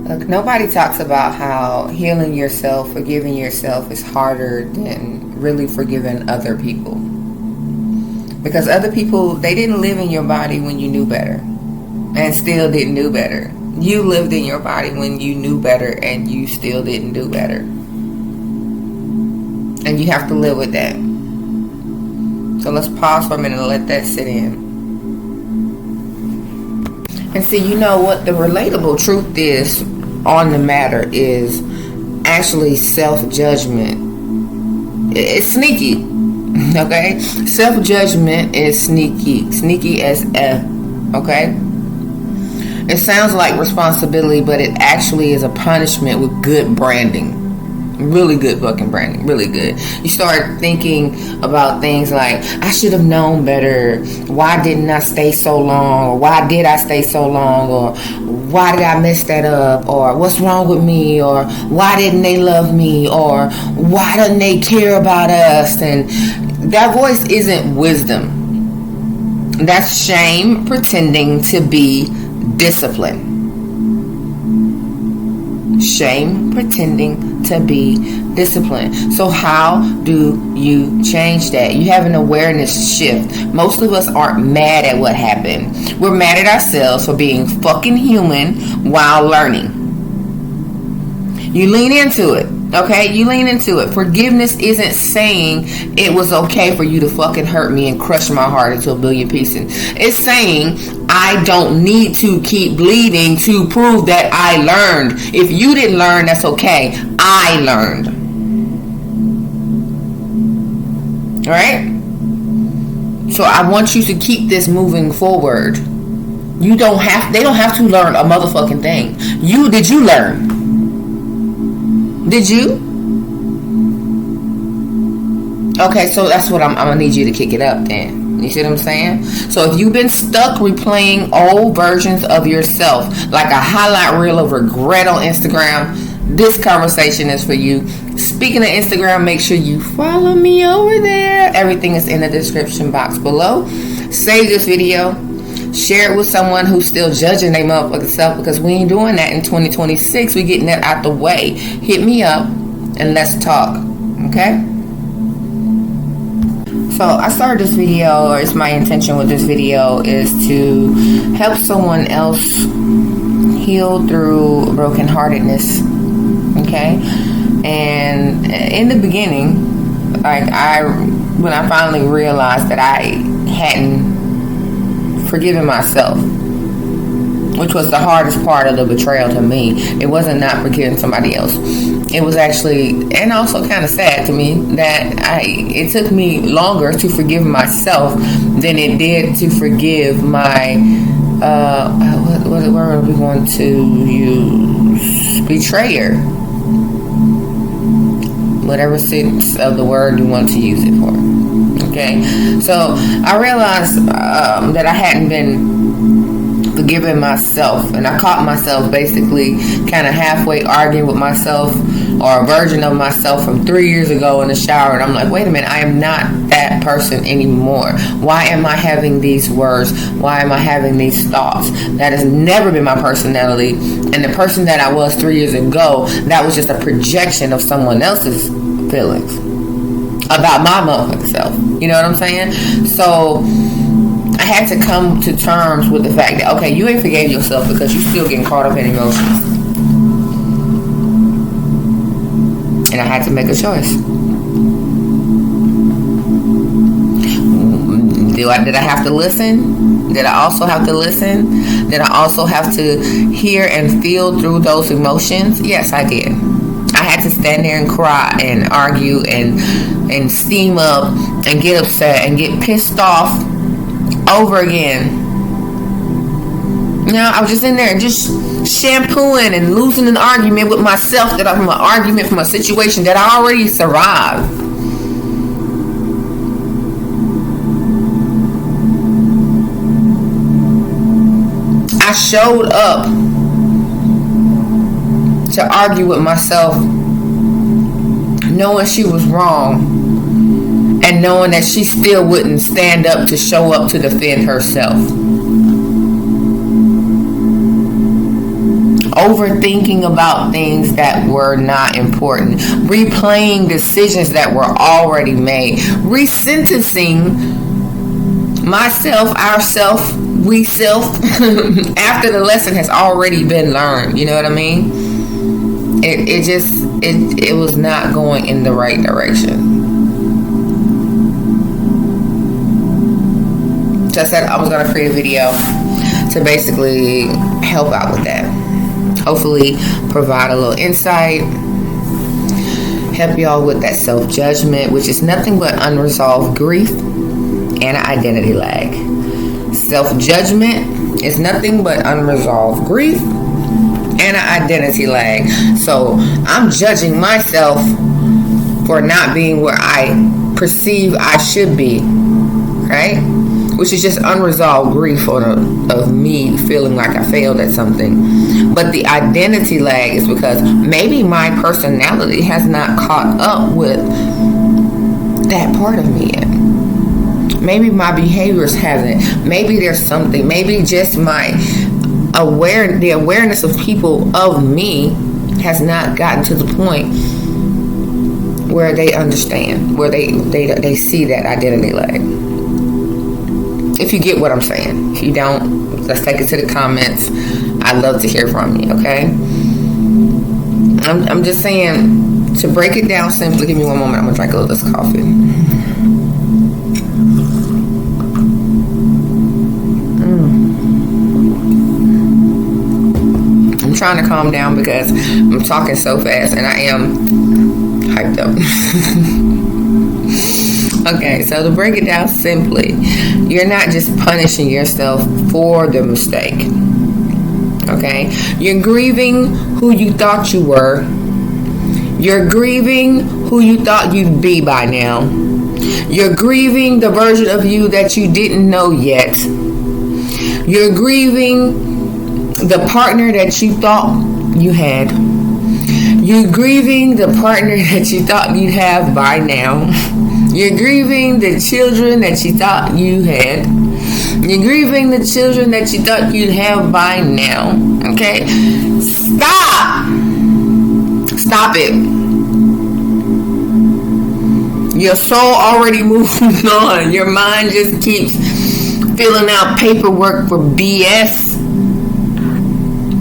Look, nobody talks about how healing yourself, forgiving yourself is harder than really forgiving other people. Because other people, they didn't live in your body when you knew better and still didn't do better. You lived in your body when you knew better and you still didn't do better. And you have to live with that. So let's pause for a minute and let that sit in. And see, you know what the relatable truth is on the matter is actually self-judgment. It's sneaky, okay? Self-judgment is sneaky as F, okay? It sounds like responsibility, but it actually is a punishment with good branding. Really good fucking branding. Really good. You start thinking about things like, I should have known better. Why didn't I stay so long? Or why did I stay so long? Or why did I mess that up? Or what's wrong with me? Or why didn't they love me? Or why don't they care about us? And that voice isn't wisdom. That's shame pretending to be discipline. Shame pretending to be disciplined. So how do you change that? You have an awareness shift. Most of us aren't mad at what happened. We're mad at ourselves for being fucking human while learning. You lean into it. Okay, you lean into it. Forgiveness isn't saying it was okay for you to fucking hurt me and crush my heart into a billion pieces. It's saying I don't need to keep bleeding to prove that I learned. If you didn't learn, that's okay. I learned. Alright? So I want you to keep this moving forward. They don't have to learn a motherfucking thing. Did you learn? Did you? Okay, so that's what I'm gonna need you to kick it up then. You see what I'm saying? So if you've been stuck replaying old versions of yourself, like a highlight reel of regret on Instagram, this conversation is for you. Speaking of Instagram, make sure you follow me over there. Everything is in the description box below. Save this video. Share it with someone who's still judging their motherfucking self, because we ain't doing that in 2026. We getting that out the way. Hit me up and let's talk. Okay? So I started this video, or it's my intention with this video, is to help someone else heal through brokenheartedness. Okay? And in the beginning, when I finally realized that I hadn't forgiving myself, which was the hardest part of the betrayal to me. It wasn't not forgiving somebody else. It was actually, and also kind of sad to me, that it took me longer to forgive myself than it did to forgive my what are we going to use? Betrayer. Whatever sense of the word you want to use it for. Okay, so I realized that I hadn't been forgiving myself, and I caught myself basically kind of halfway arguing with myself, or a version of myself from 3 years ago in the shower, and I'm like, wait a minute, I am not that person anymore. Why am I having these words? Why am I having these thoughts? That has never been my personality, and the person that I was 3 years ago, that was just a projection of someone else's feelings about my motherfucking self. You know what I'm saying? So I had to come to terms with the fact that, okay, you ain't forgave yourself because you still getting caught up in emotions. And I had to make a choice. Did I have to listen? Did I also have to listen? Did I also have to hear and feel through those emotions? Yes, I did. I had to stand there and cry and argue and steam up and get upset and get pissed off over again. You know, I was just in there just shampooing and losing an argument with myself, from an argument from a situation that I already survived. I showed up to argue with myself, knowing she was wrong, and knowing that she still wouldn't stand up to show up to defend herself. overthinking about things that were not important, replaying decisions that were already made, resentencing myself, ourself, we self after the lesson has already been learned. You know what I mean? It was not going in the right direction. So I said I was going to create a video to basically help out with that. Hopefully provide a little insight, help y'all with that self-judgment, which is nothing but unresolved grief and an identity lag. Self-judgment is nothing but unresolved grief and an identity lag. So I'm judging myself for not being where I perceive I should be, right? Which is just unresolved grief of me feeling like I failed at something. But the identity lag is because maybe my personality has not caught up with that part of me yet. Maybe my behaviors hasn't. Maybe there's something. Maybe just the awareness of people of me has not gotten to the point where they understand, where they see that identity lag. If you get what I'm saying. If you don't, let's take it to the comments. I'd love to hear from you, okay? I'm just saying, to break it down simply, give me one moment. I'm going to drink a little of this coffee. I'm trying to calm down because I'm talking so fast and I am hyped up. Okay, so to break it down simply, you're not just punishing yourself for the mistake. Okay? You're grieving who you thought you were. You're grieving who you thought you'd be by now. You're grieving the version of you that you didn't know yet. You're grieving the partner that you thought you had. You're grieving the partner that you thought you'd have by now. You're grieving the children that you thought you had. You're grieving the children that you thought you'd have by now. Okay? Stop! Stop it. Your soul already moving on. Your mind just keeps filling out paperwork for BS.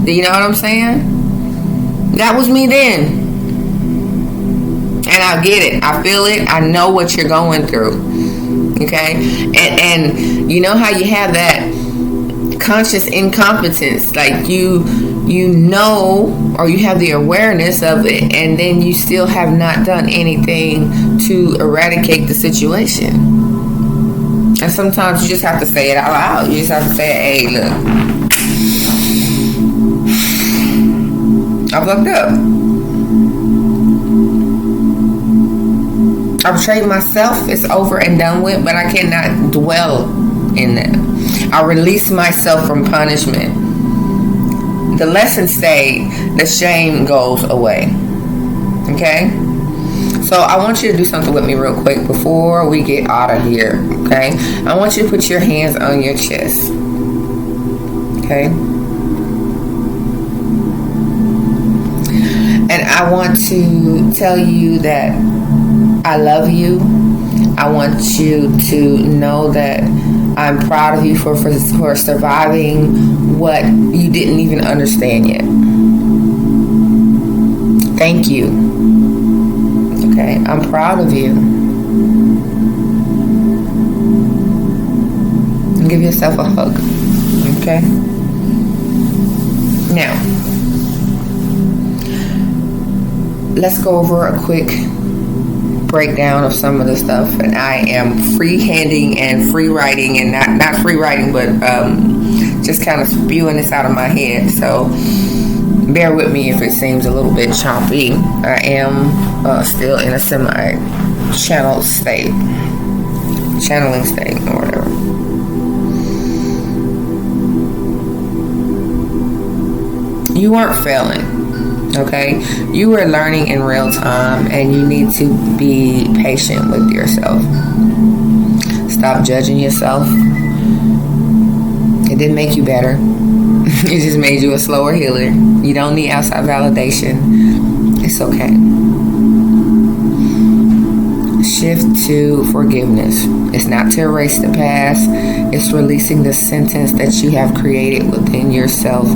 Do you know what I'm saying? That was me then. And I get it. I feel it. I know what you're going through. Okay? And you know how you have that conscious incompetence. Like you know, or you have the awareness of it, and then you still have not done anything to eradicate the situation. And sometimes you just have to say it out loud. You just have to say, hey, look, I fucked up. I betrayed myself. It's over and done with, but I cannot dwell in that. I release myself from punishment. The lesson stayed. The shame goes away. Okay? So I want you to do something with me real quick before we get out of here. Okay? I want you to put your hands on your chest. Okay? And I want to tell you that I love you. I want you to know that I'm proud of you for surviving what you didn't even understand yet. Thank you. Okay, I'm proud of you. And give yourself a hug. Okay? Now, let's go over a quick breakdown of some of the stuff. And I am free-handing and free writing, and not free writing, but just kind of spewing this out of my head. So bear with me if it seems a little bit choppy. I am still in a semi-channeling state, or whatever. You weren't failing. Okay, you are learning in real time, and you need to be patient with yourself. Stop judging yourself. It didn't make you better. It just made you a slower healer. You don't need outside validation. It's okay. Shift to forgiveness. It's not to erase the past. It's releasing the sentence that you have created within yourself,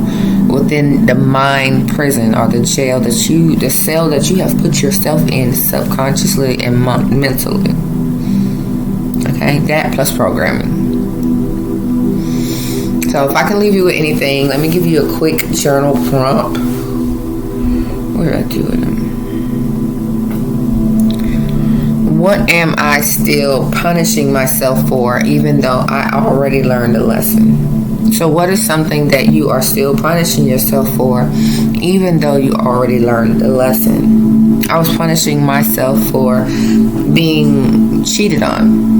within the mind prison or the cell that you have put yourself in subconsciously and mentally. Okay, that plus programming. So if I can leave you with anything, let me give you a quick journal prompt. Where did I do it? What am I still punishing myself for, even though I already learned a lesson? So what is something that you are still punishing yourself for, even though you already learned the lesson? I was punishing myself for being cheated on.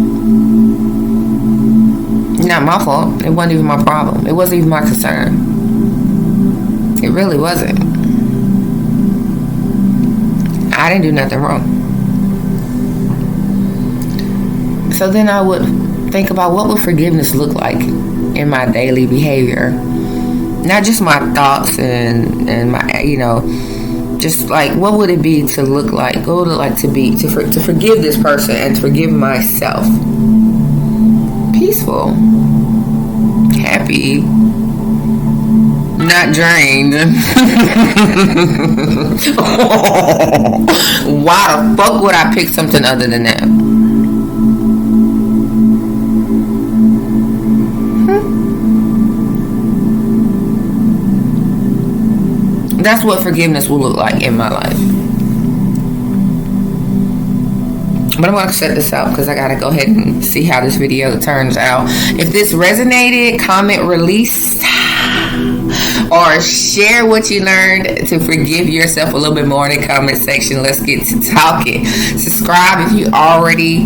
Not my fault. It wasn't even my problem. It wasn't even my concern. It really wasn't. I didn't do nothing wrong. So then I would think about what would forgiveness look like in my daily behavior. Not just my thoughts and my, just like what would it be to look like? What would it like to be to forgive this person and to forgive myself? Peaceful, happy, not drained. Why the fuck would I pick something other than that? That's what forgiveness will look like in my life. But I'm going to set this out because I got to go ahead and see how this video turns out. If this resonated, comment release or share what you learned to forgive yourself a little bit more in the comment section. Let's get to talking. Subscribe if you already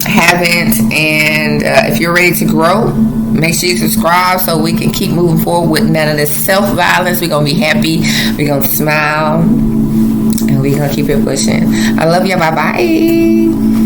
haven't. And if you're ready to grow, make sure you subscribe so we can keep moving forward with none of this self-violence. We're going to be happy. We're going to smile. And we're going to keep it pushing. I love you. Bye-bye.